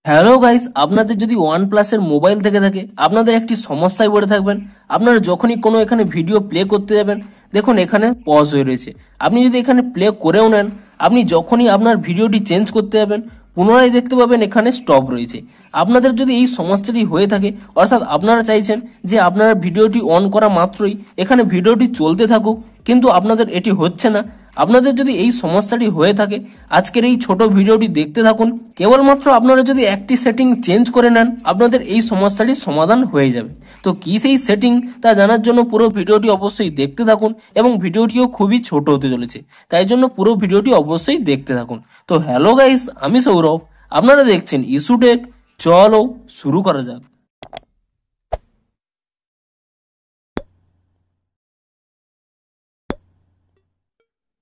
Hello guys, আপনাদের যদি OnePlus এর মোবাইল থেকে থাকে আপনাদের একটি সমস্যায় পড়ে থাকবেন। আপনারা যখনই কোনো এখানে ভিডিও প্লে করতে যাবেন, দেখুন এখানে পজ হয়ে রয়েছে। আপনি যদি এখানে প্লে করেও নেন, আপনি যখনই আপনার ভিডিওটি চেঞ্জ করতে যাবেন পুনরায় দেখতে পাবেন এখানে স্টপ রয়েছে। আপনাদের যদি এই সমস্যাটি হয়ে থাকে, অর্থাৎ আপনারা চাইছেন যে আপনারা ভিডিওটি অন করা মাত্রই এখানে ভিডিওটি চলতে থাকুক, কিন্তু আপনাদের এটি হচ্ছে না, আপনাদের যদি এই সমস্যাটি হয়ে থাকে আজকের এই ছোট ভিডিওটি দেখতে থাকুন। কেবলমাত্র আপনারা যদি একটি সেটিং চেঞ্জ করে নেন আপনাদের এই সমস্যাটির সমাধান হয়ে যাবে। তো কি সেই সেটিং তা জানার জন্য পুরো ভিডিওটি অবশ্যই দেখতে থাকুন, এবং ভিডিওটিও খুবই ছোট হতে চলেছে, তাই জন্য পুরো ভিডিওটি অবশ্যই দেখতে থাকুন। তো হ্যালো গাইস, আমি সৌরভ, আপনারা দেখছেন ইস্যুটেক। চলো শুরু করা যাক।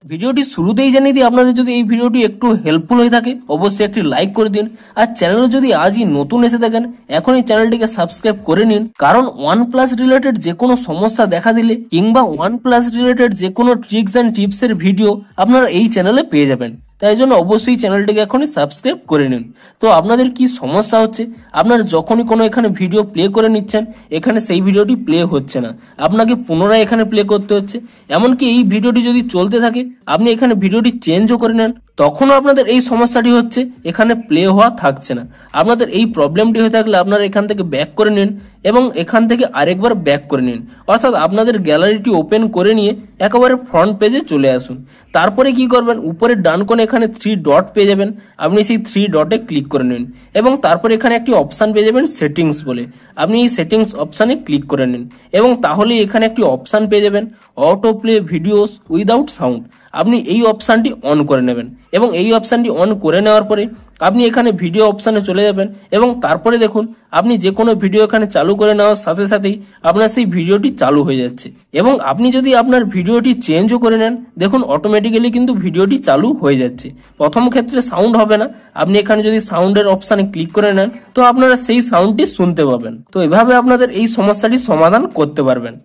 ভিডিওটি শুরুতেই জানিয়ে দিই, আপনাদের যদি এই ভিডিওটি একটু হেল্পফুল হয়ে থাকে অবশ্যই একটি লাইক করে দিন, আর চ্যানেলে যদি আজই নতুন এসে থাকেন এখনই চ্যানেলটিকে সাবস্ক্রাইব করে নিন। কারণ OnePlus রিলেটেড যে কোনো সমস্যা দেখা দিলে কিংবা OnePlus রিলেটেড যে কোনো ট্রিক্স অ্যান্ড টিপসের ভিডিও আপনারা এই চ্যানেলে পেয়ে যাবেন, তাই জন্য অবশ্যই চ্যানেলটিকে এখনই সাবস্ক্রাইব করে নিন। তো আপনাদের কি সমস্যা হচ্ছে, আপনারা যখনই কোনো এখানে ভিডিও প্লে করে নিচ্ছেন এখানে সেই ভিডিওটি প্লে হচ্ছে না, আপনাকে পুনরায় এখানে প্লে করতে হচ্ছে। এমনকি এই ভিডিওটি যদি চলতে থাকে আপনি এখানে ভিডিওটি চেঞ্জও করে নেন, তখনও আপনাদের এই সমস্যাটি হচ্ছে, এখানে প্লে হওয়া থাকছে না। আপনাদের এই প্রবলেমটি হয়ে থাকলে আপনারা এখান থেকে ব্যাক করে নিন এবং এখান থেকে আরেকবার ব্যাক করে নিন, অর্থাৎ আপনাদের গ্যালারিটি ওপেন করে নিয়ে একেবারে ফ্রন্ট পেজে চলে আসুন। তারপরে কি করবেন, উপরের ডান কোণে এখানে 3 ডট পেয়ে যাবেন, আপনি সেই 3 ডটে ক্লিক করে নিন এবং তারপরে এখানে একটি অপশান পেয়ে যাবেন সেটিংস বলে, আপনি এই সেটিংস অপশানে ক্লিক করে নিন এবং তাহলে এখানে একটি অপশান পেয়ে যাবেন auto play videos without sound. আপনি এই অপশানটি অন করে নেবেন এবং এই অপশানটি অন করে নেওয়ার পরে আপনি এখানে ভিডিও অপশানে চলে যাবেন এবং তারপরে দেখুন আপনি যে কোনো ভিডিও এখানে চালু করে নেওয়ার সাথে সাথেই আপনার সেই ভিডিওটি চালু হয়ে যাচ্ছে। এবং আপনি যদি আপনার ভিডিওটি চেঞ্জও করে নেন দেখুন অটোমেটিক্যালি কিন্তু ভিডিওটি চালু হয়ে যাচ্ছে। প্রথম ক্ষেত্রে সাউন্ড হবে না, আপনি এখানে যদি সাউন্ডের অপশানে ক্লিক করে নেন তো আপনারা সেই সাউন্ডটি শুনতে পাবেন। তো এভাবে আপনাদের এই সমস্যাটির সমাধান করতে পারবেন।